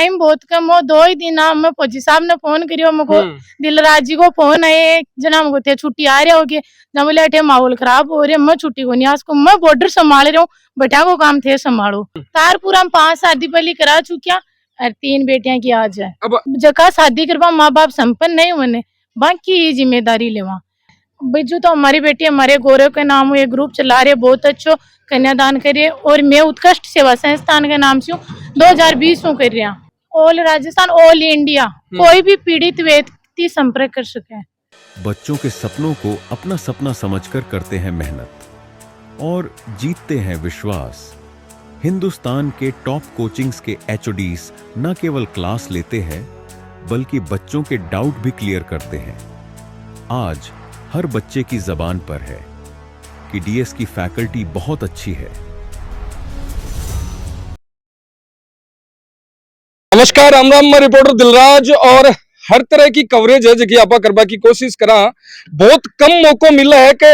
Time बहुत कम हो, 2 ही दिन मैं फौजी साहब ने फोन करियो मको दिलराज जी को फोन है जना मको थे छुट्टी आ रहे होगे जब बोले अठे माहौल खराब हो रहे मैं छुट्टी को नहीं आज को मैं बॉर्डर संभाल रहा हूँ बेटा को काम थे संभालो तारपुर हम 5 शादी पहले करा चुकिया और 3 बेटियां की आज है अब जका शादी करवा माँ बाप संपन्न नहीं होने बाकी जिम्मेदारी लेवा बिजू तो हमारी बेटी हमारे गौरव के नाम ये ग्रुप चला रहे बहुत अच्छो कन्यादान करिए और मैं उत्कृष्ट सेवा संस्थान के नाम से 2020 में कर रहा ऑल राजस्थान ऑल इंडिया कोई भी पीड़ित व्यक्ति संपर्क कर सके। बच्चों के सपनों को अपना सपना समझकर करते हैं मेहनत और जीतते हैं विश्वास। हिंदुस्तान के टॉप कोचिंग्स के एचओडीज न केवल क्लास लेते हैं बल्कि बच्चों के डाउट भी क्लियर करते हैं। आज हर बच्चे की जबान पर है कि डीएस की फैकल्टी बहुत अच्छी है। नमस्कार, राम राम, मैं रिपोर्टर दिलराज और हर तरह की कवरेज है जो आप करवा की कोशिश करा। बहुत कम मौको मिला है कि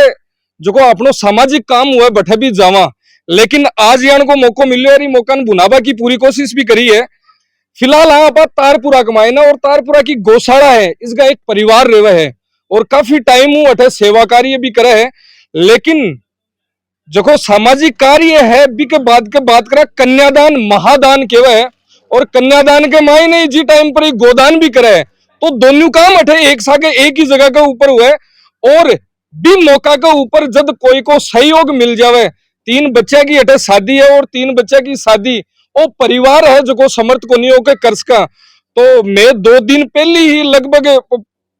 जो अपनो सामाजिक काम हुआ बैठे भी जावा, लेकिन आज यान को मौको मिलो और मौका बुनावा की पूरी कोशिश भी करी है। फिलहाल हाँ आप तारपुरा कमायना और तारपुरा की गौशाला है, इसका एक परिवार रेवा है और काफी टाइम हूँ अठे सेवा कार्य भी करे है। लेकिन जो सामाजिक कार्य है बी के बात करा कन्यादान महादान केवा है और कन्यादान के मायने जी टाइम पर गोदान भी करे है, तो दोनों काम अठे एक सागे एक ही जगह के ऊपर हुए और भी मौका के ऊपर जब कोई को सहयोग मिल जावे। 3 बच्चे की अठे शादी है और 3 बच्चे की शादी वो परिवार है जो समर्थ को नहीं होकर कर सका। तो मैं 2 दिन पहले ही लगभग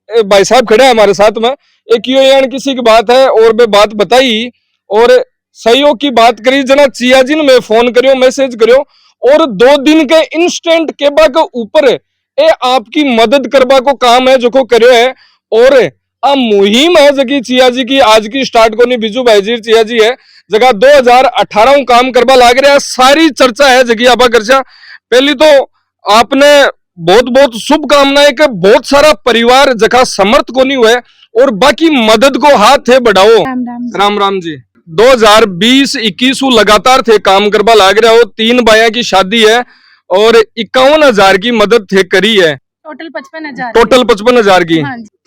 भाई साहब खड़े हैं हमारे साथ में, एक यो यान किसी की बात है और मैं बात बताई और सहयोग की बात करी जना चिया जी ने मैं फोन करियो मैसेज करियो और 2 दिन के इंस्टेंट केबा के ऊपर ए आपकी मदद करवा को काम है जो को करियो है और आ मुहिम है जगी चिया जी की आज की स्टार्ट को नहीं बिजू भाई जी चिया जी है जगह 2018 काम करवा लाग रहा है। सारी चर्चा है जगी आपा करचा। पहली तो आपने बहुत बहुत शुभकामनाएं कि बहुत सारा परिवार जगह समर्थ को नहीं हुए और बाकी मदद को हाथ थे बढ़ाओ। राम राम जी। 2020-21 लगातार थे काम करवा लाग रहा हो। 3 बाया की शादी है और 51,000 की मदद थे करी है। टोटल 55,000 की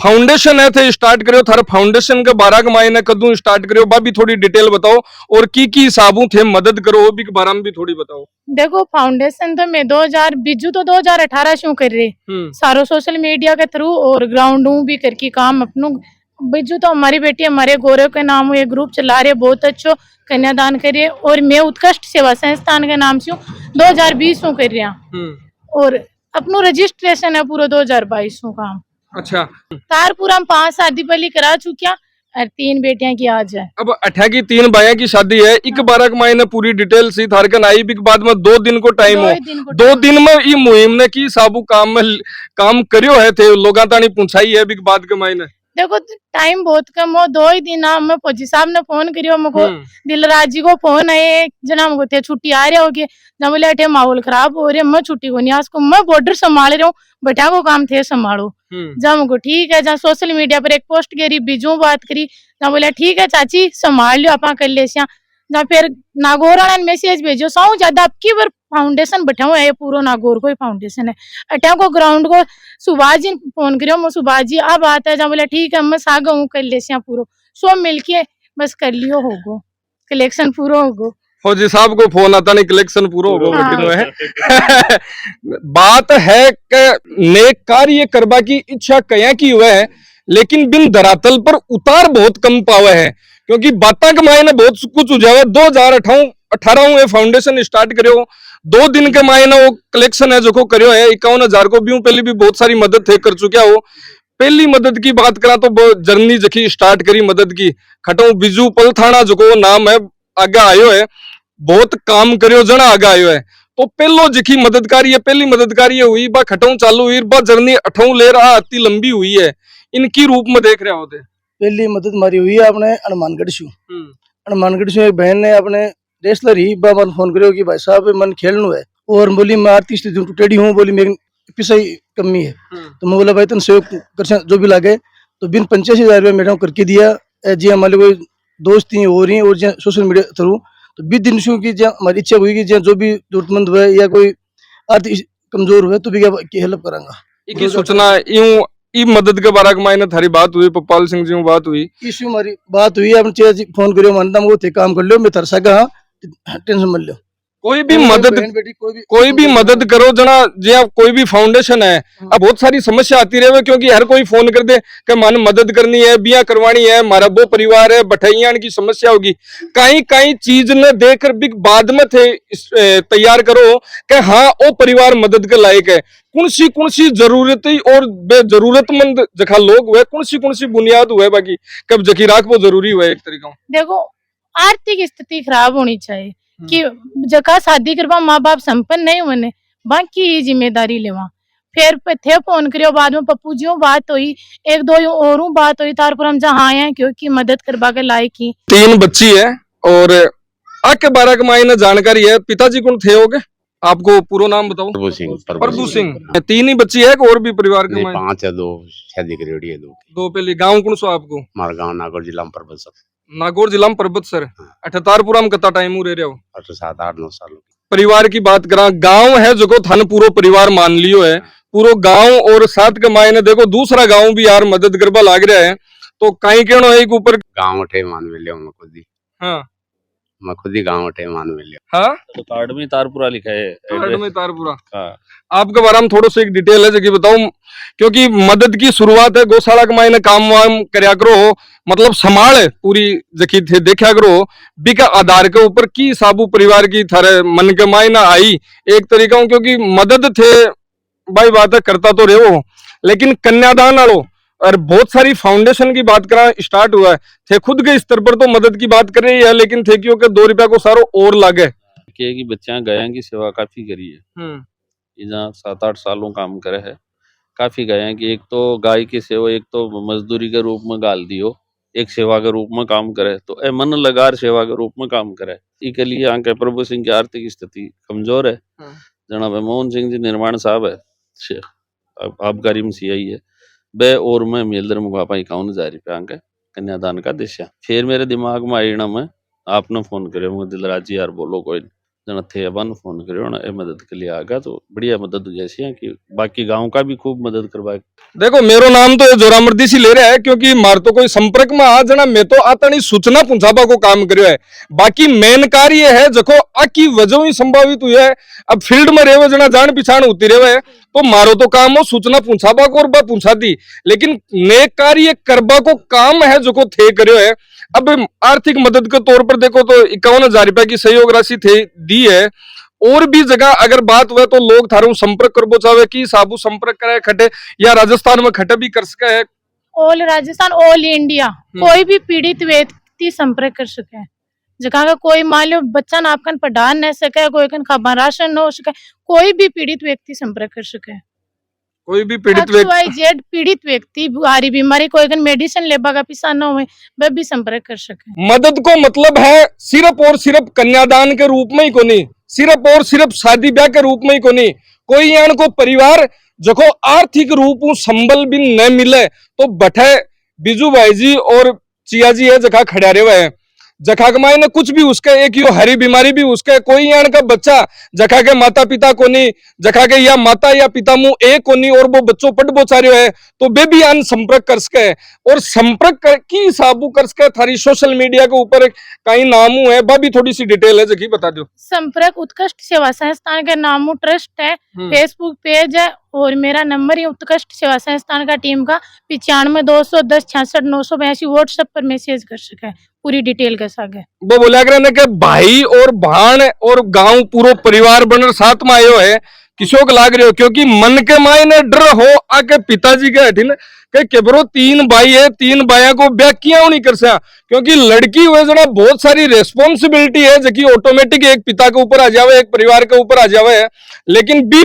फाउंडेशन है थे स्टार्ट करो थारा फाउंडेशन के 12 के महीने कदू स्टार्ट करो बाबी थोड़ी डिटेल बताओ और की हिसाबों थे मदद करो वो भी के बारे में भी थोड़ी बताओ। देखो फाउंडेशन तो मैं 2018 शू कर रहे सारो सोशल मीडिया के थ्रू और ग्राउंड भी करके काम अपनों बिजू तो हमारी बेटी हमारे गौरव के नाम ये ग्रुप चला रहे बहुत अच्छो कन्यादान करिए और मैं उत्कृष्ट सेवा संस्थान के नाम से 2020 में कर रहा और अपनो रजिस्ट्रेशन है पूरा 2022 में काम। अच्छा, तारपुर हम 5 शादी पहले करा चुकिया और 3 बेटियां की आज है। अब 8 की 3 बाया की शादी है। एक 12 के महीने पूरी डिटेल सी थारकन आई भी बाद में 2 दिन को टाइम हो 2 दिन में ये मुहिम ने की साबू काम करियो है थे लोग तानी पूछाई है भी बाद के महीने। देखो टाइम बहुत कम हो, 2 ही दिन मैं फौजी साहब ने फोन करियो मको दिलराज जी को फोन है जना मको थे छुट्टी आ रहे होगे जब बोले अठे माहौल खराब हो रहे मैं छुट्टी को नहीं आज को मैं बॉर्डर संभाल रहा हूँ बेटा को काम थे संभालो। जब मको ठीक है जहाँ सोशल मीडिया पर एक पोस्ट करी बीजू बात करी जहाँ बोले ठीक है चाची संभाल लियो आपा कर ले जहाँ फिर नागौर ने मैसेज भेजो सौ ज्यादा आपकी बार फाउंडेशन बैठाओ है पूरा नागौर को ही फाउंडेशन है अटा को ग्राउंड को सुभाष जी फोन करियो मैं सुभाष जी अब आता है जहाँ बोले ठीक है मैं सागा हूँ कर ले पूरा सब मिलके बस कर लियो होगो कलेक्शन पूरा होगो। फौजी साहब को फोन आता नहीं कलेक्शन पूरा होगा है बात है कि नेक कार्य करवा की इच्छा कया की हुआ है लेकिन बिन धरातल पर उतार बहुत कम पावा है क्योंकि बातें के मायने बहुत कुछ हो जाए। 2018 फाउंडेशन स्टार्ट करो 2 दिन के मायने वो कलेक्शन है जो को करियो है 51,000 को भी पहले भी बहुत सारी मदद थे कर चुका हो। पहली मदद की बात करा तो जर्नी जखी स्टार्ट करी मदद की खटो बिजू पलथाना जो को नाम है आगे आयो है बहुत काम करियो जना आगे आयो है। तो पहलो जखी मददकारी है पहली मददकारी हुई बा खटो चालू हुई बा जर्नी 8 ले रहा अति लंबी हुई है इनकी रूप में देख रहे होते। पहली मदद मारी हुई है अपने हनुमानगढ़ से एक बहन ने अपने रेसलर ही मन फोन करो कि भाई साहब मन खेलना है और बोली मैं आरती स्थिति टूटेडी हूँ बोली मेरी पिसाई कमी है तो मैं बोला भाई तुम सहयोग कर जो भी लागे तो बिन 85,000 रुपये मैडम करके दिया जी हमारे कोई दोस्त ही हो रही और सोशल मीडिया थ्रू तो 20 दिन की हमारी इच्छा हुई कि जो भी जरूरतमंद हुए या कोई आर्थिक कमजोर हुए तो भी की हेल्प करांगा। इकी सूचना यूं ई मदद के बारे में थारी बात हुई, पपाल सिंह जी बात हुई, इस हमारी बात हुई, अपने चेयर जी फोन करियो मानता वो थे काम कर लो, मैं थर सका टेंशन मत लो। कोई भी मदद कोई भी मदद करो जना जी कोई भी फाउंडेशन है। अब बहुत सारी समस्या आती रहे क्योंकि हर कोई फोन कर दे कि मन मदद करनी है, बिया करवानी है, हमारा वो परिवार है, बठैया की समस्या होगी, कहीं कहीं चीज ने देखकर भी बाद में थे तैयार करो कि हाँ वो परिवार मदद के लायक है। कौन सी जरूरत और जरूरतमंद जखा लोग हुए, कौन सी बुनियाद हुए बाकी कब जकी राख वो जरूरी हुआ एक तरीका। देखो आर्थिक स्थिति खराब होनी चाहिए कि जका शादी करवा माँ बाप संपन्न नहीं होने बाकी ये जिम्मेदारी लेवा। फिर थे फोन करियो बाद में पप्पू जी बात हुई, एक दो और बात हुई, तार पर हम जहाँ आए हैं क्योंकि मदद करवा के लायक ही। 3 बच्ची है और आके 12 के मायने जानकारी है। पिताजी कौन थे होगे, आपको पूरा नाम बताओ। प्रभु सिंह। 3 ही बच्ची है और भी परिवार के मायने 5 है, 2 शादी करेड़ी है, 2 पहले। गाँव कौन सा आपको? हमारा गाँव नागौर जिला में पर्वत सर। नागौर जिला में पर्वत सर। 78 में कितना टाइम रह रहे हो? 7 8 9 साल। परिवार की बात करा, गांव है जो थाने पूरा परिवार मान लियो है, पूरा गांव और साथ के मायने देखो दूसरा गांव भी यार मदद करवा लाग रहा है, तो कहीं कहना है एक ऊपर गांव उठे मान में लियो मैं खुद ही। हाँ मैं खुद ही गांव उठे मान में लियो। हाँ तो कार्ड में तारपुरा लिखा है, कार्ड में तारपुरा। हाँ। आपके बारे में थोड़ा सा एक डिटेल है जगह बताऊं, क्योंकि मदद की शुरुआत है गौशाला के मायने काम वाम करया करो, मतलब संभाल पूरी जकी थे देखा करो बिका आधार के ऊपर की साबू परिवार की थारे मन के मायना आई एक तरीका, क्योंकि मदद थे भाई बात है करता तो रहे हो, लेकिन कन्यादान आलो और बहुत सारी फाउंडेशन की बात करा स्टार्ट हुआ है, थे खुद के स्तर पर तो मदद की बात कर रही है, लेकिन थे क्यों के 2 रुपया को सारो और लागे की बच्चा गाया की सेवा काफी करी है, इधर 7 8 सालों काम करे है, काफी गाया की एक तो गाय की सेवा एक तो मजदूरी के रूप में गाल दियो, एक सेवा के रूप में काम करे, तो ए मन लगार सेवा के रूप में काम करे। इसके लिए आके प्रभु सिंह की आर्थिक स्थिति कमजोर है। जना मोहन सिंह जी निर्माण साहब है, आबकारी में CI है, बे और मैं मेलदर मुगापा 51,000 रुपया आके कन्यादान का दिशा। फिर मेरे दिमाग में आई ना, मैं आपने फोन करे मुझे दिलराज जी यार बोलो कोई जना थे अपन फोन करो ना ए मदद के लिए आगा, तो बढ़िया मदद जैसी है कि बाकी गांव का भी खूब मदद करवाए। देखो मेरो नाम तो जोरामर्दी सी ले रहा है क्योंकि मार तो कोई संपर्क में आ जना, मैं तो आता नहीं सूचना पहुंचाबा को काम करियो है, बाकी मेन कार्य है जको आकी वजह ही संभावित हुई है। अब फील्ड में रहे जना जान पिछाण होती रहे तो मारो तो काम हो सूचना पहुंचाबा को और बा पहुंचा दी, लेकिन नेक कार्य करबा को काम है जो को थे करियो है। अब आर्थिक मदद के तौर पर देखो तो 51,000 रुपया की सहयोग राशि थे दी है, और भी जगह अगर बात हुए तो लोग थारू संपर्क करबो चाहे कि साबू संपर्क करे खटे या राजस्थान में खटे भी कर सके है। ऑल राजस्थान ऑल इंडिया कोई भी पीड़ित व्यक्ति संपर्क कर सके, जगह का कोई मान लो बच्चा ना आपकन पढ़ा न सके, कोई कन खाबा राशन न हो सके, कोई भी पीड़ित व्यक्ति संपर्क कर सके। कोई भी पीड़ित व्यक्ति पीड़ित व्यक्ति बुआरी बीमारी कोई कन मेडिसिन लेबा का पिसा न हो वह भी संपर्क कर सके। मदद को मतलब है सिर्फ और सिर्फ कन्यादान के रूप में ही को नहीं, सिर्फ और सिर्फ शादी ब्याह के रूप में ही को नहीं, कोई यान को परिवार जो आर्थिक रूप संबल भी न मिले तो बठे बिजू भाई जी और चिया जी है जखा खड़ा रहे है, जखा के मायने कुछ भी उसके एक यो हरी बीमारी भी उसके, कोई यान का बच्चा जखा के माता पिता को नहीं, जखा के या माता या पिता मुंह एक को नहीं और वो बच्चों पट बोचारियो है तो बे भी यान संपर्क कर सके, और संपर्क की साबू कर सके थारी सोशल मीडिया के ऊपर कई नामू है, बा भी थोड़ी सी डिटेल है जकी बता दो। संपर्क उत्कृष्ट सेवा संस्थान का नामू ट्रस्ट है, फेसबुक पेज है और मेरा नंबर ही उत्कृष्ट सेवा संस्थान का टीम का 95 210 66 982 व्हाट्सएप पर मैसेज कर सके पूरी डिटेल के साथ। वो बोला करे कि भाई और भाण और गांव पूरा परिवार बनर साथ में आयो है, किसो को लाग रहे हो क्योंकि मन के मायने डर हो आके पिताजी के हठिन के केबरो 3 भाई है, 3 भाइयों को ब्याह किया नहीं कर सका, क्योंकि लड़की हुए जना बहुत सारी रेस्पॉन्सिबिलिटी है जबकि ऑटोमेटिक एक पिता के ऊपर आ जावे, एक परिवार के ऊपर आ जावे है, लेकिन भी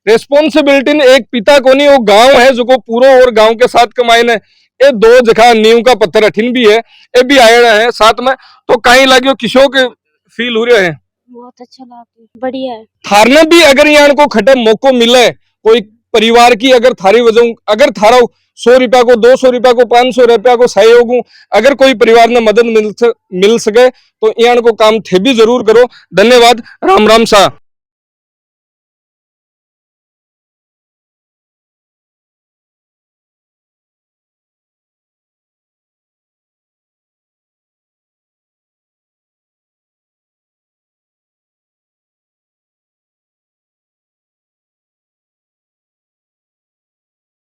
रेस्पॉन्सिबिलिटी एक पिता को नहीं, वो गांव है जो को पूरा और गांव के साथ कमाईने ये 2 जगह नींव का पत्थर अठिन भी है, ये भी आया है साथ में, तो कहीं लगे किसो के फील हो रहे हैं। बहुत अच्छा लगा, बढ़िया है। थारने भी अगर यहाँ को खटे मौको मिले कोई परिवार की, अगर थारी वजह अगर थारा 100 रुपया को 200 रुपया को 500 रुपया को सहयोग अगर कोई परिवार ने मदद मिल सके तो यहाँ को काम थे भी जरूर करो। धन्यवाद। राम राम सा।